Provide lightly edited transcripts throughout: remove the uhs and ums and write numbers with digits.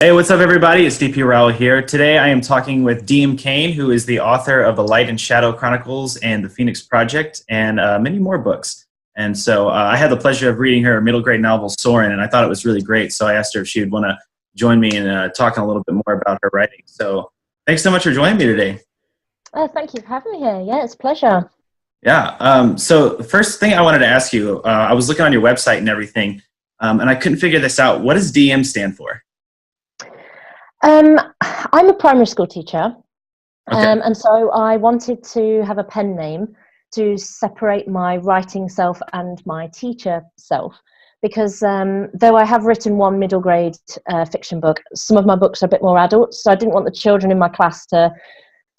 Hey, what's up, everybody? It's DP Rowell here. Today, I am talking with D.M. Cain, who is the author of the Light and Shadow Chronicles and the Phoenix Project, and many more books. And so I had the pleasure of reading her middle grade novel, Soren, and I thought it was really great. So I asked her if she would want to join me in talking a little bit more about her writing. So thanks so much for joining me today. Thank you for having me here. Yeah, it's a pleasure. Yeah. So the first thing I wanted to ask you, I was looking on your website and everything, and I couldn't figure this out. What does DM stand for? I'm a primary school teacher, Okay. and so I wanted to have a pen name to separate my writing self and my teacher self, because though I have written one middle grade fiction book, some of my books are a bit more adult, so I didn't want the children in my class to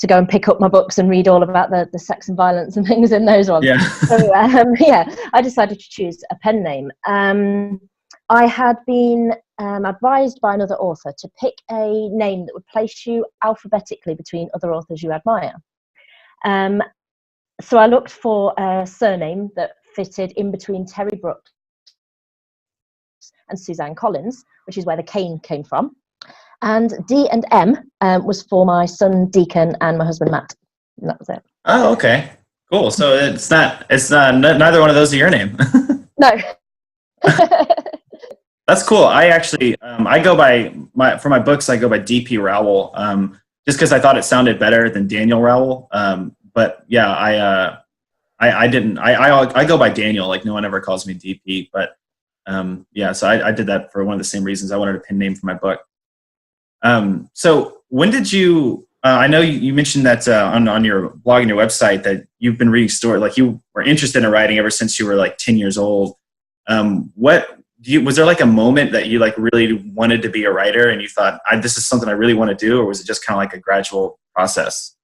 go and pick up my books and read all about the sex and violence and things in those ones. Yeah. So yeah, I decided to choose a pen name. I had been advised by another author to pick a name that would place you alphabetically between other authors you admire. So I looked for a surname that fitted in between Terry Brooks and Suzanne Collins, which is where the Cain came from. And D and M was for my son Deacon and my husband Matt. And that was it. Oh, okay. Cool. So it's neither one of those are your name. No. That's cool. I actually, I go by for my books, I go by DP Rowell, just because I thought it sounded better than Daniel Rowell. But yeah, I go by Daniel, like no one ever calls me DP, but yeah, so I did that for one of the same reasons. I wanted a pen name for my book. So when did you, I know you mentioned that on your blog and your website that you've been reading stories, like you were interested in writing ever since you were like 10 years old. Was there like a moment that you like really wanted to be a writer and you thought, this is something I really want to do, or was it just kind of like a gradual process?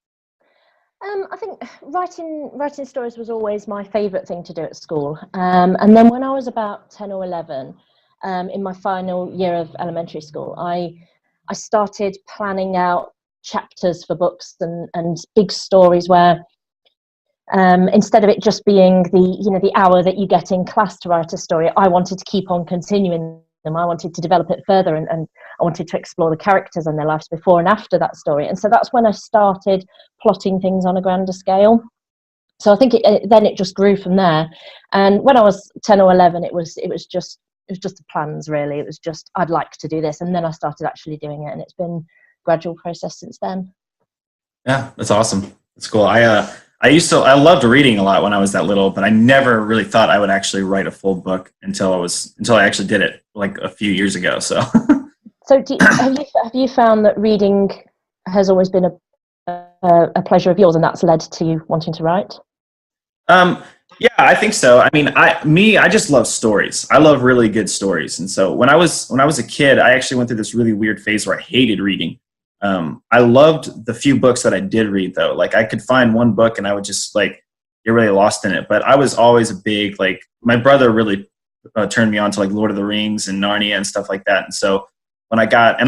I think writing stories was always my favourite thing to do at school. And then when I was about 10 or 11, in my final year of elementary school, I started planning out chapters for books and big stories where instead of it just being the hour that you get in class to write a story, I wanted to keep on continuing them. I wanted to develop it further, and I wanted to explore the characters and their lives before and after that story. And so that's when I started plotting things on a grander scale. So I think then it just grew from there. And when I was 10 or 11, it was just the plans, really. It was just, I'd like to do this, and then I started actually doing it, and it's been a gradual process since then. Yeah, that's awesome. That's cool. I loved reading a lot when I was that little, but I never really thought I would actually write a full book until I actually did it like a few years ago. So, so have you found that reading has always been a pleasure of yours, and that's led to you wanting to write? Yeah, I think so. I mean, I just love stories. I love really good stories, and so when I was a kid, I actually went through this really weird phase where I hated reading. I loved the few books that I did read, though. Like, I could find one book and I would just like get really lost in it. But I was always a big, like, my brother really turned me on to like Lord of the Rings and Narnia and stuff like that. And so when I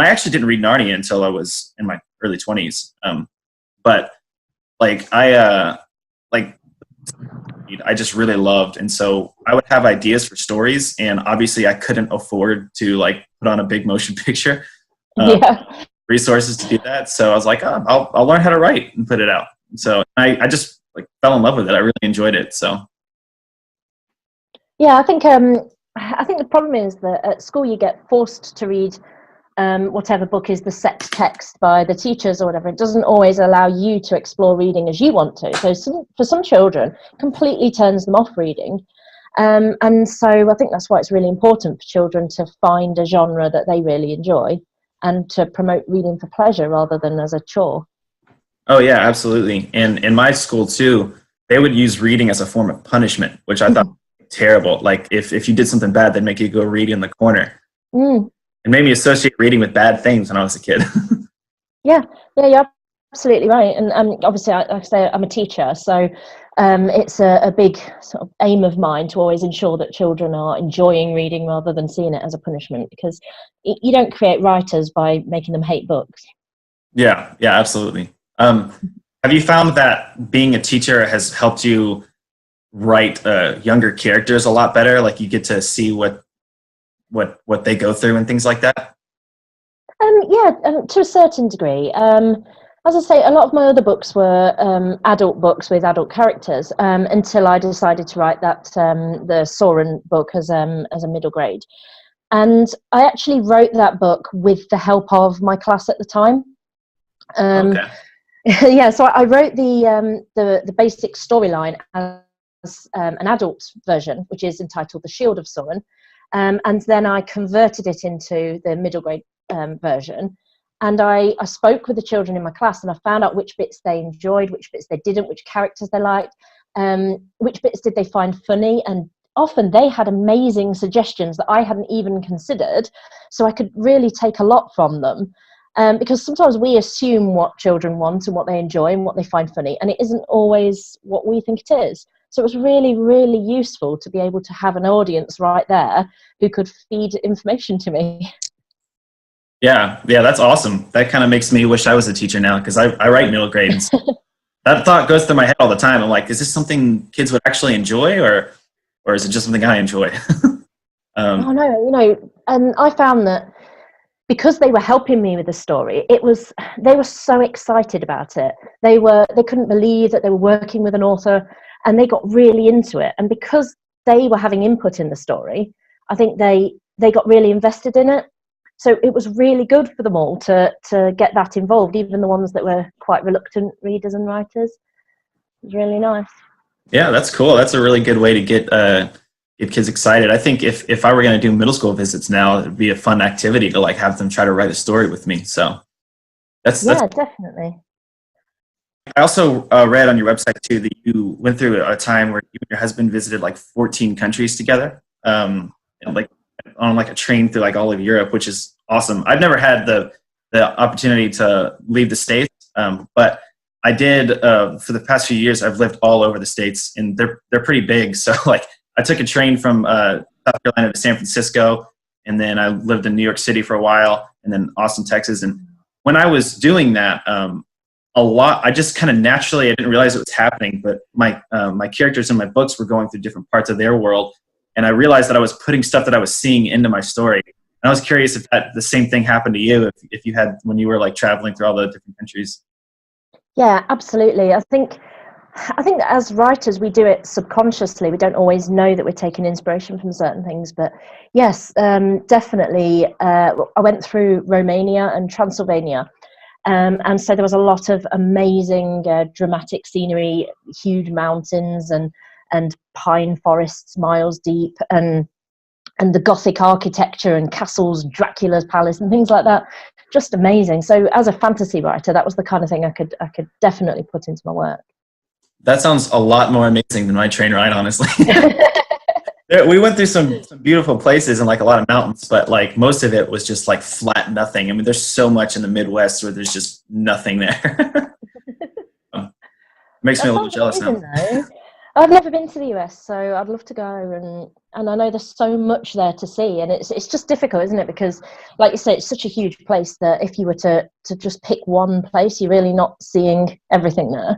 actually didn't read Narnia until I was in my early 20s. But like I just really loved, and so I would have ideas for stories, and obviously I couldn't afford to like put on a big motion picture. Resources to do that, so I was like, I'll learn how to write and put it out. So I just like fell in love with it. I really enjoyed it. So yeah, I think the problem is that at school you get forced to read whatever book is the set text by the teachers or whatever. It doesn't always allow you to explore reading as you want to. So for some children, completely turns them off reading. And so I think that's why it's really important for children to find a genre that they really enjoy, and to promote reading for pleasure rather than as a chore. Oh yeah, absolutely. And in my school too, they would use reading as a form of punishment, which I thought was terrible. Like if you did something bad, they'd make you go read in the corner. It made me associate reading with bad things when I was a kid. Yeah, you're absolutely right. And obviously, like I say, I'm a teacher, so it's a big sort of aim of mine to always ensure that children are enjoying reading rather than seeing it as a punishment, because you don't create writers by making them hate books. Yeah, absolutely. Have you found that being a teacher has helped you write younger characters a lot better? Like, you get to see what they go through and things like that? Yeah, to a certain degree. As I say, a lot of my other books were adult books with adult characters until I decided to write that the Soren book as a middle grade. And I actually wrote that book with the help of my class at the time. Okay. Yeah, so I wrote the basic storyline as an adult version, which is entitled The Shield of Soren, and then I converted it into the middle grade version. And I spoke with the children in my class, and I found out which bits they enjoyed, which bits they didn't, which characters they liked, which bits did they find funny, and often they had amazing suggestions that I hadn't even considered, so I could really take a lot from them. Because sometimes we assume what children want and what they enjoy and what they find funny, and it isn't always what we think it is. So it was really, really useful to be able to have an audience right there who could feed information to me. Yeah, that's awesome. That kind of makes me wish I was a teacher now, because I write middle grades. That thought goes through my head all the time. I'm like, is this something kids would actually enjoy, or is it just something I enjoy? Oh no, and I found that because they were helping me with the story, they were so excited about it. They couldn't believe that they were working with an author, and they got really into it. And because they were having input in the story, I think they got really invested in it. So it was really good for them all to get that involved, even the ones that were quite reluctant readers and writers. It was really nice. Yeah, that's cool. That's a really good way to get kids excited. I think if I were going to do middle school visits now, it'd be a fun activity to like have them try to write a story with me. So that's definitely. I also read on your website too that you went through a time where you and your husband visited like 14 countries together, and like on like a train through like all of Europe, which is awesome. I've never had the opportunity to leave the States, but I did for the past few years. I've lived all over the States, and they're pretty big. So like I took a train from South Carolina to San Francisco, and then I lived in New York City for a while, and then Austin, Texas. And when I was doing that, a lot, I just kind of naturally, I didn't realize it was happening, but my characters in my books were going through different parts of their world, and I realized that I was putting stuff that I was seeing into my story. And I was curious if the same thing happened to you, if you had when you were like traveling through all the different countries. Yeah, absolutely. I think that as writers, we do it subconsciously. We don't always know that we're taking inspiration from certain things. But yes, definitely. I went through Romania and Transylvania. And so there was a lot of amazing dramatic scenery, huge mountains and pine forests miles deep, and the Gothic architecture and castles, Dracula's palace and things like that. Just amazing. So as a fantasy writer, that was the kind of thing I could definitely put into my work. That sounds a lot more amazing than my train ride, honestly. We went through some beautiful places and like a lot of mountains, but like most of it was just like flat nothing. I mean, there's so much in the Midwest where there's just nothing there. Makes me a little jealous now. I've never been to the US, so I'd love to go, and I know there's so much there to see, and it's just difficult, isn't it? Because, like you say, it's such a huge place that if you were to just pick one place, you're really not seeing everything there.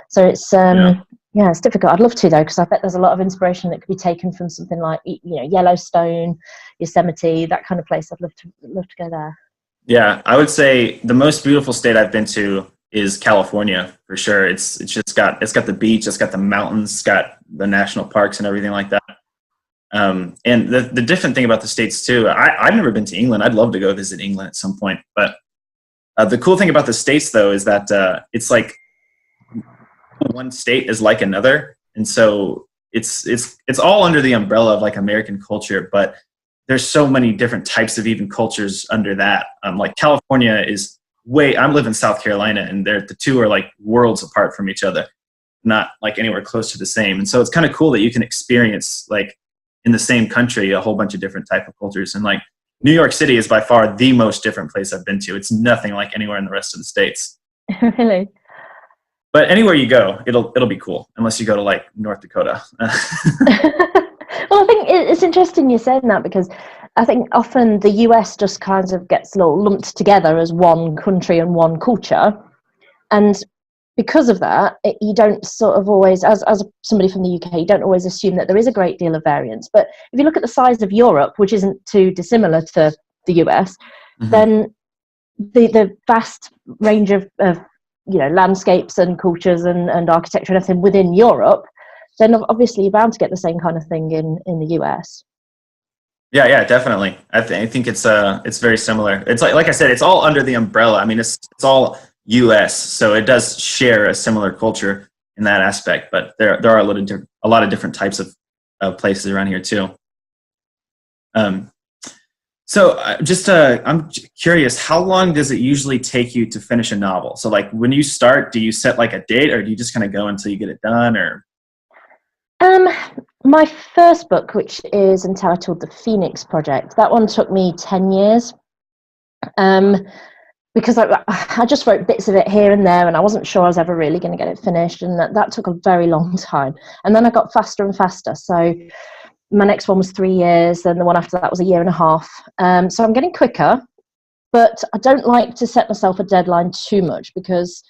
So it's yeah, it's difficult. I'd love to though, because I bet there's a lot of inspiration that could be taken from something like Yellowstone, Yosemite, that kind of place. I'd love to go there. Yeah, I would say the most beautiful state I've been to is California for sure. It's got the beach, it's got the mountains, it's got the national parks and everything like that. And the different thing about the States too, I've never been to England. I'd love to go visit England at some point. But the cool thing about the States though is that it's like one state is like another, and so it's all under the umbrella of like American culture, but there's so many different types of even cultures under that. Like California is I live in South Carolina, and the two are like worlds apart from each other, not like anywhere close to the same. And so it's kind of cool that you can experience like in the same country a whole bunch of different type of cultures. And like New York City is by far the most different place I've been to. It's nothing like anywhere in the rest of the States. Really? But anywhere you go, it'll be cool, unless you go to like North Dakota. Well, I think it's interesting you saying that, because I think often the US just kind of gets lumped together as one country and one culture. And because of that, you don't sort of always, as somebody from the UK, you don't always assume that there is a great deal of variance. But if you look at the size of Europe, which isn't too dissimilar to the US, then the vast range of landscapes and cultures and architecture and everything within Europe, then obviously you're bound to get the same kind of thing in the US. Yeah, definitely. I think it's very similar. It's like I said, it's all under the umbrella. I mean, it's all U.S., so it does share a similar culture in that aspect. But there are a lot of different types of places around here too. So I'm curious, how long does it usually take you to finish a novel? So like when you start, do you set like a date, or do you just kind of go until you get it done? Or my first book, which is entitled The Phoenix Project, that one took me 10 years. Because I just wrote bits of it here and there, and I wasn't sure I was ever really going to get it finished, and that took a very long time. And then I got faster and faster. So my next one was 3 years, and the one after that was 1.5 years. So I'm getting quicker, but I don't like to set myself a deadline too much, because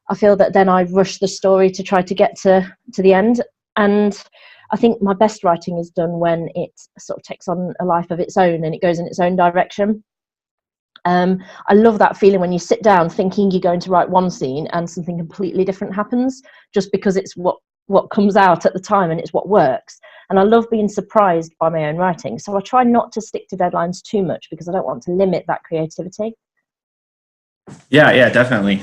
I feel that then I rush the story to try to get to the end. And I think my best writing is done when it sort of takes on a life of its own and it goes in its own direction. I love that feeling when you sit down thinking you're going to write one scene and something completely different happens, just because it's what comes out at the time and it's what works. And I love being surprised by my own writing. So I try not to stick to deadlines too much, because I don't want to limit that creativity. yeah, definitely.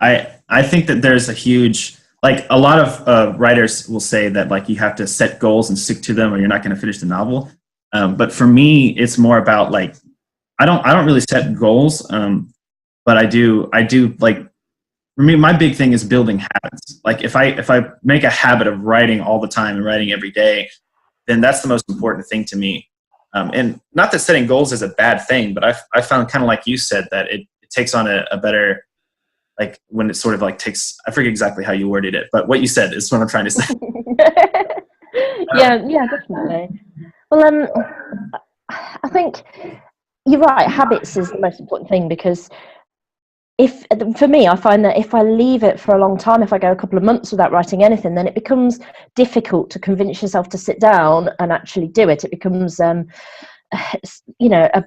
I think that there's a huge, like, a lot of writers will say that like you have to set goals and stick to them, or you're not going to finish the novel. But for me, it's more about like, I don't really set goals, but I do like, for me, my big thing is building habits. Like if I make a habit of writing all the time and writing every day, then that's the most important thing to me. And not that setting goals is a bad thing, but I found, kind of like you said, that it takes on a better, like when it sort of like takes, I forget exactly how you worded it, but what you said is what I'm trying to say. Yeah, definitely. Well, I think you're right. Habits is the most important thing, because for me, I find that if I leave it for a long time, if I go a couple of months without writing anything, then it becomes difficult to convince yourself to sit down and actually do it. It becomes, a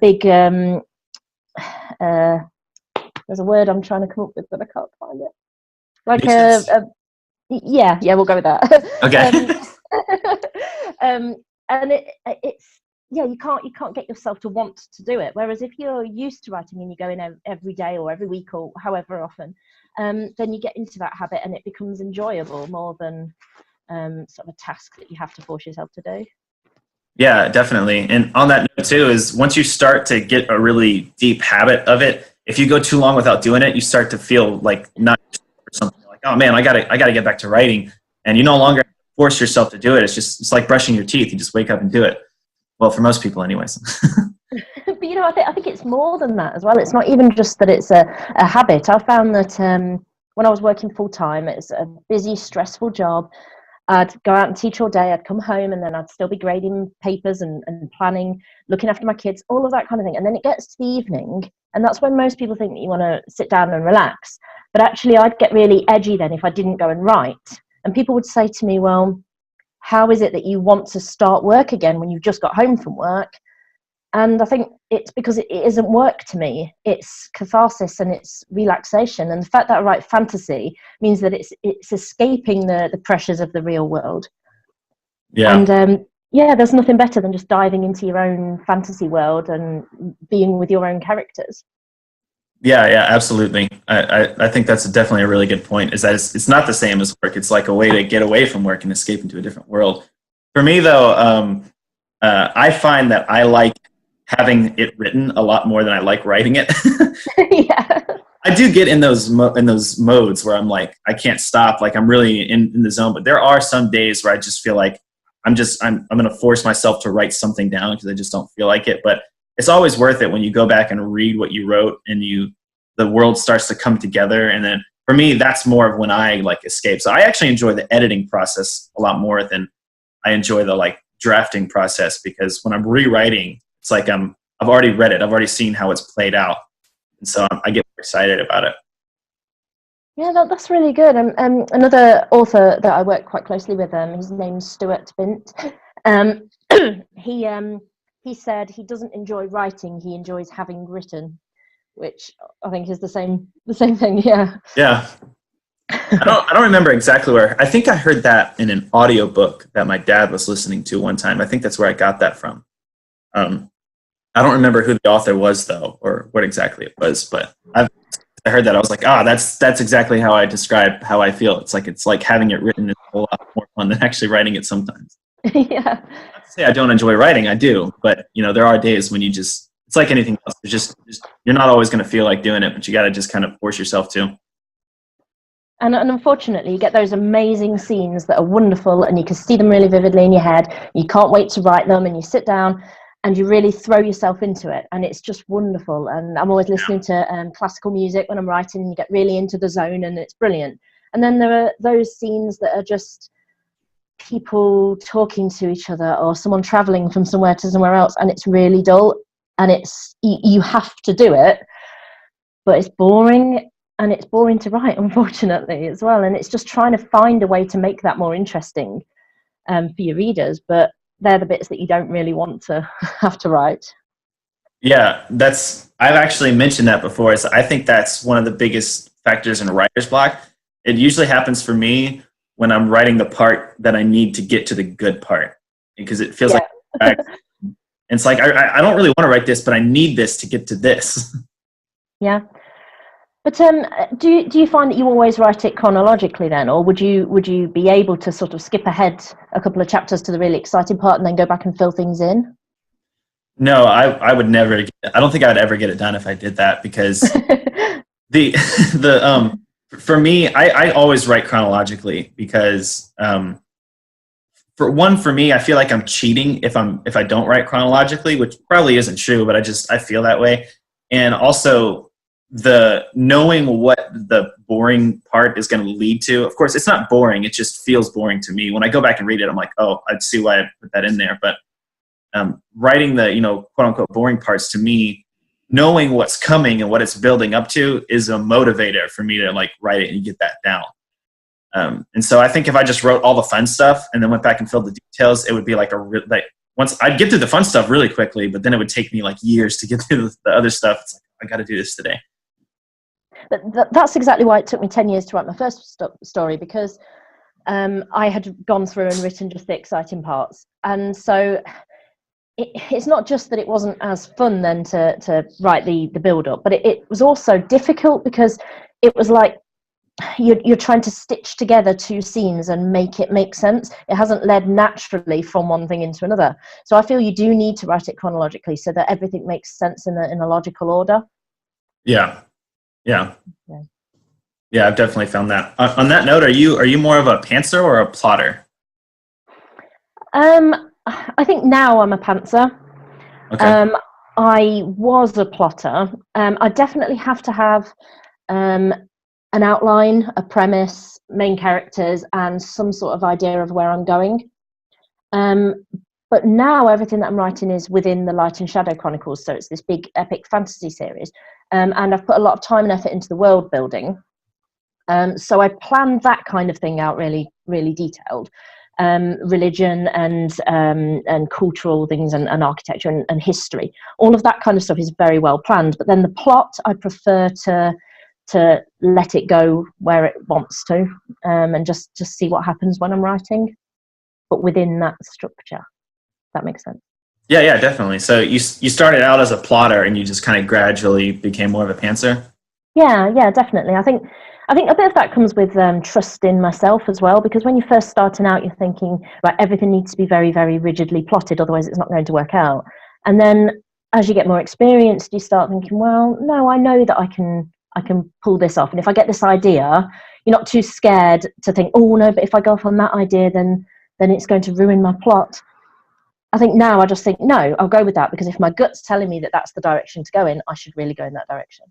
big, there's a word I'm trying to come up with, but I can't find it. Like yeah, we'll go with that. Okay. And it's, yeah, you can't get yourself to want to do it. Whereas if you're used to writing and you go in every day or every week or however often, then you get into that habit and it becomes enjoyable more than sort of a task that you have to force yourself to do. Yeah, definitely. And on that note too, is once you start to get a really deep habit of it, if you go too long without doing it, you start to feel like not something, like, oh man, I gotta get back to writing. And you no longer force yourself to do it. It's like brushing your teeth. You just wake up and do it. Well, for most people anyways. But I think it's more than that as well. It's not even just that it's a habit. I found that when I was working full time, it's a busy, stressful job. I'd go out and teach all day. I'd come home and then I'd still be grading papers and planning, looking after my kids, all of that kind of thing. And then it gets to the evening, and that's when most people think that you want to sit down and relax. But actually, I'd get really edgy then if I didn't go and write. And people would say to me, well, how is it that you want to start work again when you've just got home from work? And I think it's because it isn't work to me. It's catharsis and it's relaxation. And the fact that I write fantasy means that it's escaping the pressures of the real world. Yeah. And there's nothing better than just diving into your own fantasy world and being with your own characters. Yeah, absolutely. I think that's definitely a really good point, is that it's not the same as work. It's like a way to get away from work and escape into a different world. For me, though, I find that I like having it written a lot more than I like writing it. Yeah. I do get in those modes where I'm like, I can't stop. Like I'm really in the zone, but there are some days where I just feel like I'm going to force myself to write something down because I just don't feel like it. But it's always worth it when you go back and read what you wrote and the world starts to come together. And then for me, that's more of when I like escape. So I actually enjoy the editing process a lot more than I enjoy the like drafting process, because when I'm rewriting, it's like I've already read it. I've already seen how it's played out. And so I get excited about it. Yeah, that's really good. Another author that I work quite closely with, his name's Stuart Bint. He said he doesn't enjoy writing, he enjoys having written. which I think is the same thing. Yeah. Yeah. I don't remember exactly where. I think I heard that in an audiobook that my dad was listening to one time. I think that's where I got that from. I don't remember who the author was though, or what exactly it was, but I heard that. I was like, that's exactly how I describe how I feel. It's like having it written is a lot more fun than actually writing it sometimes. Yeah. Not to say I don't enjoy writing, I do, but there are days when it's like anything else. It's just you're not always going to feel like doing it, but you got to just kind of force yourself to. And unfortunately, you get those amazing scenes that are wonderful, and you can see them really vividly in your head. You can't wait to write them, and you sit down and you really throw yourself into it, and it's just wonderful. And I'm always listening to classical music when I'm writing, and you get really into the zone, and it's brilliant. And then there are those scenes that are just people talking to each other, or someone traveling from somewhere to somewhere else, and it's really dull, and you have to do it, but it's boring. And it's boring to write, unfortunately, as well. And it's just trying to find a way to make that more interesting for your readers. But they're the bits that you don't really want to have to write. Yeah, I've actually mentioned that before. I think that's one of the biggest factors in writer's block. It usually happens for me when I'm writing the part that I need to get to the good part, because it feels like it's like I don't really want to write this, but I need this to get to this. Yeah. But do you find that you always write it chronologically then, or would you be able to sort of skip ahead a couple of chapters to the really exciting part and then go back and fill things in? No, I would never. I don't think I would ever get it done if I did that, because for me, I always write chronologically, because for me, I feel like I'm cheating if I don't write chronologically, which probably isn't true, but I feel that way. And also, the knowing what the boring part is going to lead to. Of course, it's not boring. It just feels boring to me. When I go back and read it, I'm like, oh, I'd see why I put that in there. But writing the, quote unquote boring parts, to me, knowing what's coming and what it's building up to is a motivator for me to like write it and get that down. And so I think if I just wrote all the fun stuff and then went back and filled the details, it would be like once I'd get through the fun stuff really quickly, but then it would take me like years to get through the other stuff. It's like, I got to do this today. But that's exactly why it took me 10 years to write my first story, because I had gone through and written just the exciting parts. And so it's not just that it wasn't as fun then to write the build-up, but it was also difficult, because it was like you're trying to stitch together two scenes and make it make sense. It hasn't led naturally from one thing into another. So I feel you do need to write it chronologically so that everything makes sense in a logical order. Yeah. Yeah, I've definitely found that. On that note, are you more of a pantser or a plotter? I think now I'm a pantser. Okay. I was a plotter. I definitely have to have an outline, a premise, main characters, and some sort of idea of where I'm going. But now everything that I'm writing is within the Light and Shadow Chronicles, so it's this big epic fantasy series. And I've put a lot of time and effort into the world building. So I planned that kind of thing out really, really detailed. Religion and cultural things and architecture and history. All of that kind of stuff is very well planned. But then the plot, I prefer to let it go where it wants to, and just see what happens when I'm writing, but within that structure. If that makes sense. Yeah, definitely. So you started out as a plotter and you just kind of gradually became more of a pantser? Yeah, definitely. I think a bit of that comes with trust in myself as well, because when you're first starting out, you're thinking, right, everything needs to be very, very rigidly plotted, otherwise it's not going to work out. And then as you get more experienced, you start thinking, well, no, I know that I can pull this off. And if I get this idea, you're not too scared to think, oh no, but if I go off on that idea, then it's going to ruin my plot. I think now I just think, no, I'll go with that, because if my gut's telling me that that's the direction to go in, I should really go in that direction.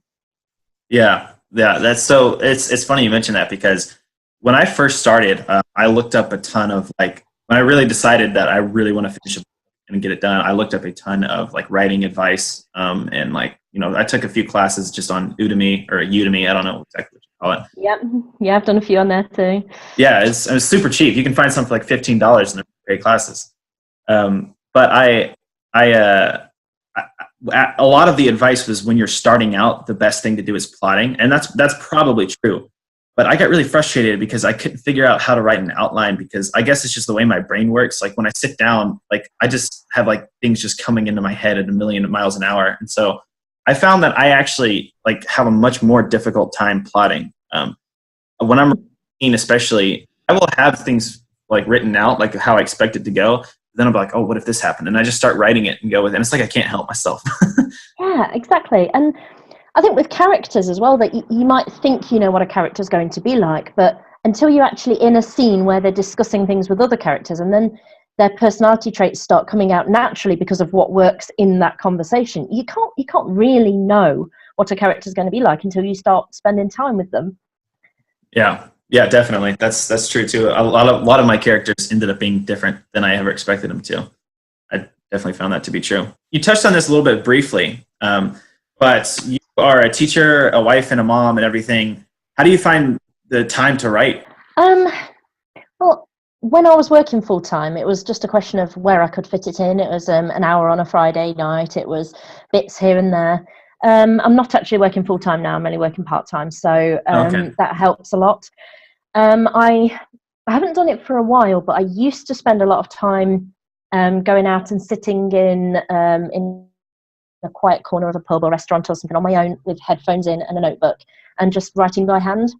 Yeah, that's so. It's funny you mention that, because when I first started, I looked up a ton of when I really decided that I really want to finish a book and get it done. I looked up a ton of writing advice, and I took a few classes just on Udemy. I don't know exactly what you call it. Yeah, I've done a few on there too. Yeah, it's super cheap. You can find some for like $15, and they're great classes. But a lot of the advice was when you're starting out, the best thing to do is plotting, and that's probably true. But I got really frustrated because I couldn't figure out how to write an outline, because I guess it's just the way my brain works. Like when I sit down, like I just have like things just coming into my head at a million miles an hour. And so I found that I actually like have a much more difficult time plotting. When I'm writing, especially, I will have things like written out, like how I expect it to go. Then I'll be like, oh, what if this happened? And I just start writing it and go with it. And it's like I can't help myself. Yeah, exactly. And I think with characters as well, that you might think you know what a character's going to be like, but until you're actually in a scene where they're discussing things with other characters, and then their personality traits start coming out naturally because of what works in that conversation, you can't really know what a character's going to be like until you start spending time with them. Yeah, definitely. That's true too. A lot of my characters ended up being different than I ever expected them to. I definitely found that to be true. You touched on this a little bit briefly, but you are a teacher, a wife, and a mom, and everything. How do you find the time to write? Well, when I was working full time, it was just a question of where I could fit it in. It was an hour on a Friday night. It was bits here and there. I'm not actually working full time now. I'm only working part time, so that helps a lot. I haven't done it for a while, but I used to spend a lot of time going out and sitting in a quiet corner of a pub or restaurant or something on my own with headphones in and a notebook and just writing by hand,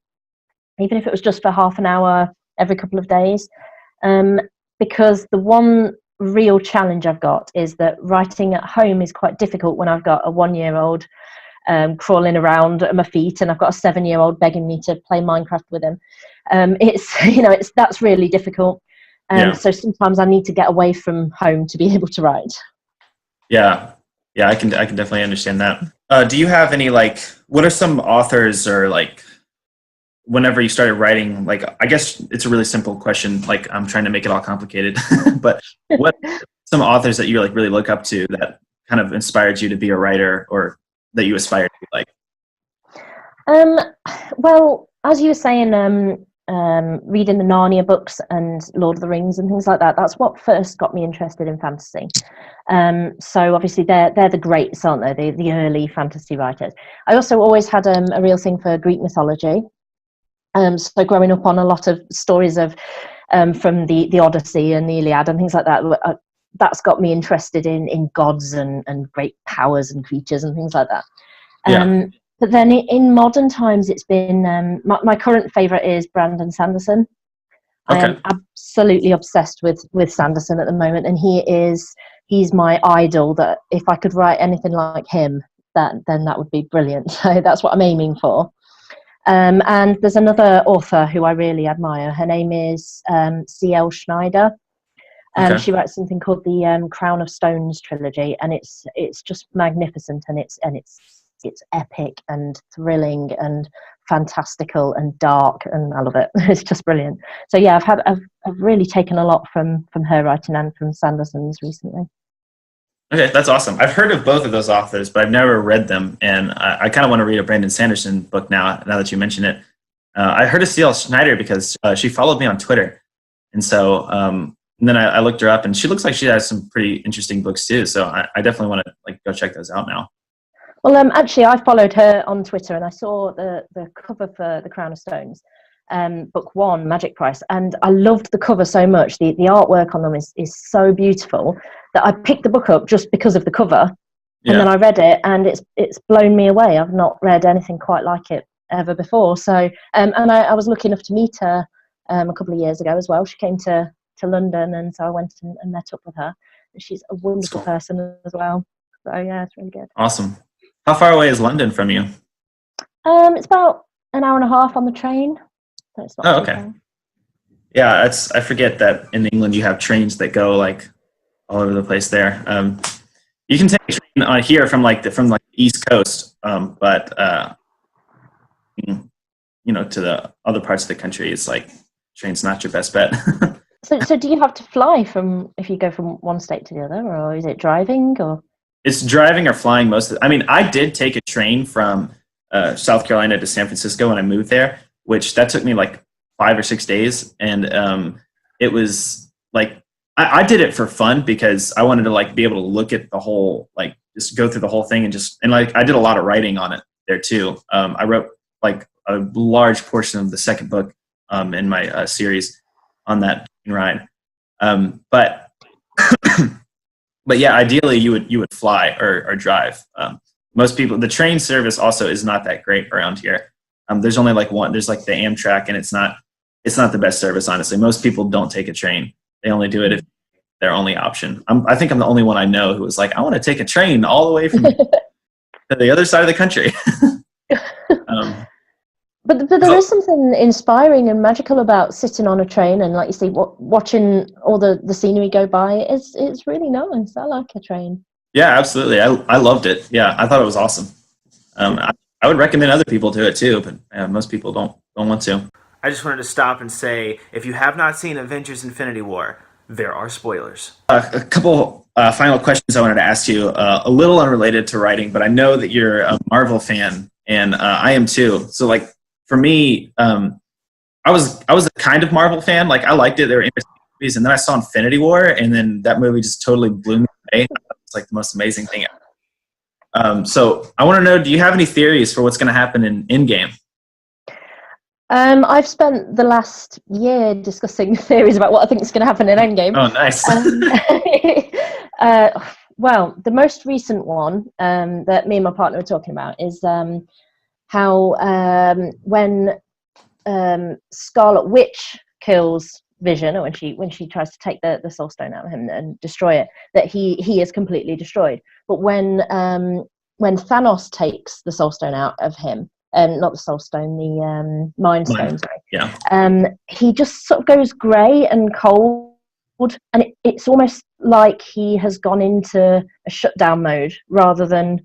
even if it was just for half an hour every couple of days. Because the one real challenge I've got is that writing at home is quite difficult when I've got a 1-year-old crawling around at my feet and I've got a 7-year-old begging me to play Minecraft with him. That's really difficult. So sometimes I need to get away from home to be able to write. Yeah, I can definitely understand that. Do you have any, like, what are some authors, or like whenever you started writing, like, I guess it's a really simple question, like I'm trying to make it all complicated, but what some authors that you like really look up to that kind of inspired you to be a writer, or that you aspire to be like? Well, as you were saying, reading the Narnia books and Lord of the Rings and things like that, that's what first got me interested in fantasy. So obviously they're the greats, aren't they? The early fantasy writers. I also always had a real thing for Greek mythology. So growing up on a lot of stories of from the Odyssey and the Iliad and things like that, that's got me interested in gods and great powers and creatures and things like that. But then in modern times, it's been my current favourite is Brandon Sanderson. Okay. I am absolutely obsessed with Sanderson at the moment, and he's my idol. That if I could write anything like him, then that would be brilliant. So that's what I'm aiming for. And there's another author who I really admire. Her name is C.L. Schneider. She writes something called the Crown of Stones trilogy, and it's just magnificent, and it's epic and thrilling and fantastical and dark, and I love it. It's just brilliant. So yeah, I've really taken a lot from her writing and from Sanderson's recently. Okay, that's awesome. I've heard of both of those authors, but I've never read them, and I kind of want to read a Brandon Sanderson book now that you mention it. I heard of C.L. Schneider because she followed me on Twitter, and so and then I looked her up, and she looks like she has some pretty interesting books too. So I definitely want to like go check those out now. Well, actually, I followed her on Twitter, and I saw the cover for The Crown of Stones, book 1, Magic Price, and I loved the cover so much. The artwork on them is so beautiful that I picked the book up just because of the cover, and then I read it, and it's blown me away. I've not read anything quite like it ever before. So, and I was lucky enough to meet her a couple of years ago as well. She came to London, and so I went and met up with her. She's a wonderful person as well. So yeah, it's really good. Awesome. How far away is London from you? It's about an hour and a half on the train. So it's not too far. Yeah, I forget that in England you have trains that go like all over the place there. You can take a train on here from the East Coast, but to the other parts of the country, it's like train's not your best bet. So do you have to fly if you go from one state to the other, or is it driving, or? It's driving or flying most of it. I mean, I did take a train from South Carolina to San Francisco when I moved there, which that took me like 5 or 6 days. And it was like, I did it for fun because I wanted to like be able to look at the whole like just go through the whole thing and like I did a lot of writing on it there too. I wrote like a large portion of the second book in my series on that ride. But but yeah, ideally you would fly or drive. Most people, the train service also is not that great around here. There's only like one. There's like the Amtrak, and it's not the best service, honestly. Most people don't take a train. They only do it if their only option. I think I'm the only one I know who was like, I want to take a train all the way from to the other side of the country. But there is something inspiring and magical about sitting on a train and, like you see, watching all the scenery go by. It's really nice. I like a train. Yeah, absolutely. I loved it. Yeah, I thought it was awesome. I would recommend other people to it too, but most people don't want to. I just wanted to stop and say, if you have not seen Avengers Infinity War, there are spoilers. A couple final questions I wanted to ask you, a little unrelated to writing, but I know that you're a Marvel fan, and I am too. So, like, for me, I was a kind of Marvel fan. Like, I liked it. They were interesting movies, and then I saw Infinity War, and then that movie just totally blew me away. It's like the most amazing thing ever. So I want to know, do you have any theories for what's going to happen in Endgame? I've spent the last year discussing theories about what I think is going to happen in Endgame. Oh, nice. Well, the most recent one that me and my partner were talking about is how when Scarlet Witch kills Vision, or when she tries to take the Soul Stone out of him and destroy it, that he is completely destroyed. But when Thanos takes the Soul Stone out of him, not the Soul Stone, the Mind Stone, sorry. Yeah. He just sort of goes grey and cold, and it's almost like he has gone into a shutdown mode rather than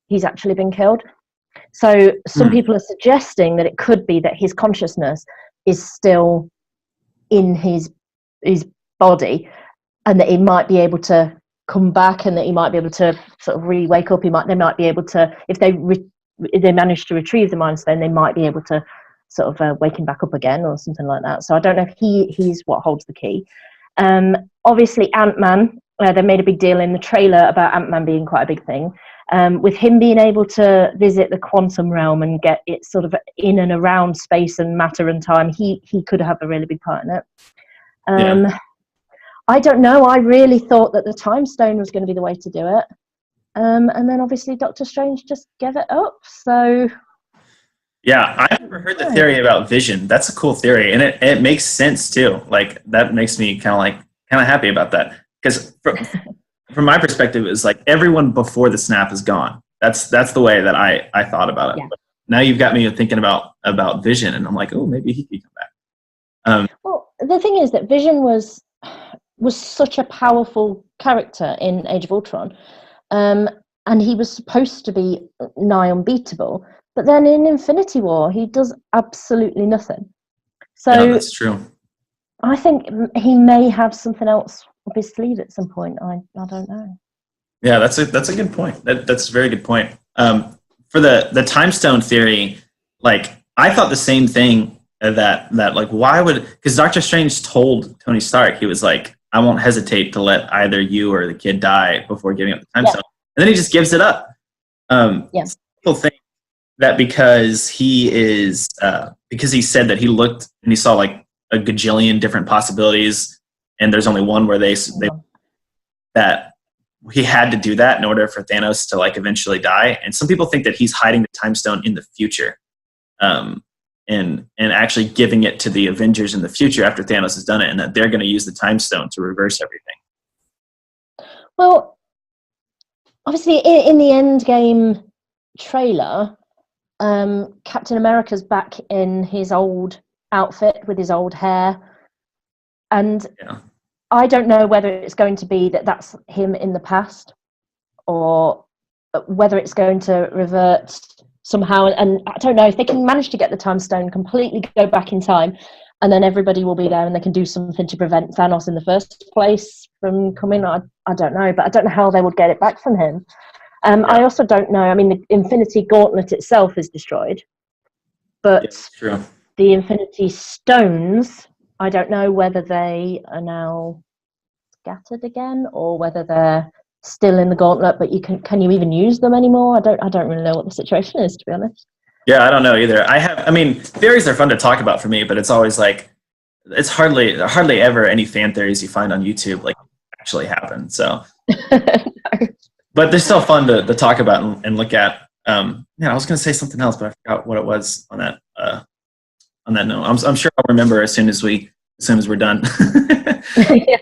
he's actually been killed. So some people are suggesting that it could be that his consciousness is still in his body, and that he might be able to come back, and that he might be able to sort of really wake up. They might be able to, if they manage to retrieve the Mind Stone, they might be able to sort of wake him back up again or something like that. So I don't know if he's what holds the key. Obviously Ant-Man, they made a big deal in the trailer about Ant-Man being quite a big thing. With him being able to visit the quantum realm and get it sort of in and around space and matter and time, he could have a really big part in it. I don't know. I really thought that the Time Stone was going to be the way to do it. And then obviously Doctor Strange just gave it up. So yeah, I've never heard the theory about Vision. That's a cool theory, and it makes sense too. Like, that makes me kind of happy about that, because from my perspective, it's like everyone before the snap is gone. That's the way that I thought about it. Yeah. But now you've got me thinking about Vision, and I'm like, oh, maybe he could come back. Well, the thing is that Vision was such a powerful character in Age of Ultron. And he was supposed to be nigh unbeatable, but then in Infinity War he does absolutely nothing. So yeah, that's true. I think he may have something else up his sleeve at some point. I don't know. Yeah, that's a good point. That's a very good point. For the Time Stone theory, like, I thought the same thing, that like, why would, because Doctor Strange told Tony Stark, he was like, I won't hesitate to let either you or the kid die before giving up the Time Stone. And then he just gives it up. People think that because he said that he looked and he saw like a gajillion different possibilities, and there's only one where they that he had to do that in order for Thanos to like eventually die. And some people think that he's hiding the Time Stone in the future, and actually giving it to the Avengers in the future after Thanos has done it, and that they're going to use the Time Stone to reverse everything. Well, obviously in the Endgame trailer, Captain America's back in his old outfit with his old hair, and I don't know whether it's going to be that that's him in the past, or whether it's going to revert somehow, and I don't know if they can manage to get the Time Stone, completely go back in time, and then everybody will be there and they can do something to prevent Thanos in the first place from coming. I don't know, but I don't know how they would get it back from him. I also don't know. I mean, the Infinity Gauntlet itself is destroyed, but the Infinity Stones, I don't know whether they are now scattered again or whether they're still in the gauntlet, but can you even use them anymore? I don't really know what the situation is, to be honest. Yeah, I don't know either. I mean, theories are fun to talk about for me, but it's always like, it's hardly ever any fan theories you find on YouTube like actually happen. So, but they're still fun to talk about and look at. Yeah, I was going to say something else, but I forgot what it was on that note. I'm sure I'll remember as soon as we're done. Yeah.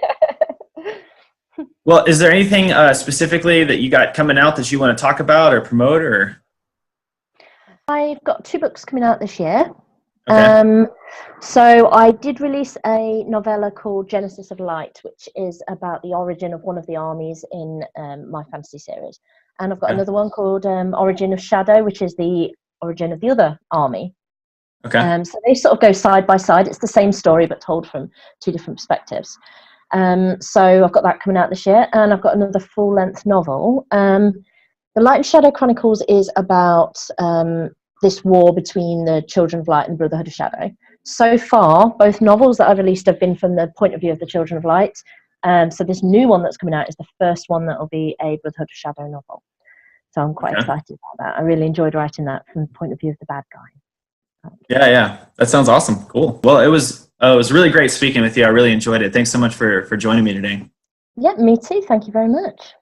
Well, is there anything specifically that you got coming out that you want to talk about or promote, or? I've got 2 books coming out this year. Okay. So I did release a novella called Genesis of Light, which is about the origin of one of the armies in my fantasy series. And I've got another one called Origin of Shadow, which is the origin of the other army. Okay. So they sort of go side by side. It's the same story, but told from 2 different perspectives. So I've got that coming out this year, and I've got another full-length novel. The Light and Shadow Chronicles is about this war between the Children of Light and the Brotherhood of Shadow. So far, both novels that I've released have been from the point of view of the Children of Light. So this new one that's coming out is the first one that will be a Brotherhood of Shadow novel. So I'm quite excited about that. I really enjoyed writing that from the point of view of the bad guy. Yeah. That sounds awesome. Cool. Well, it was really great speaking with you. I really enjoyed it. Thanks so much for joining me today. Yeah, me too. Thank you very much.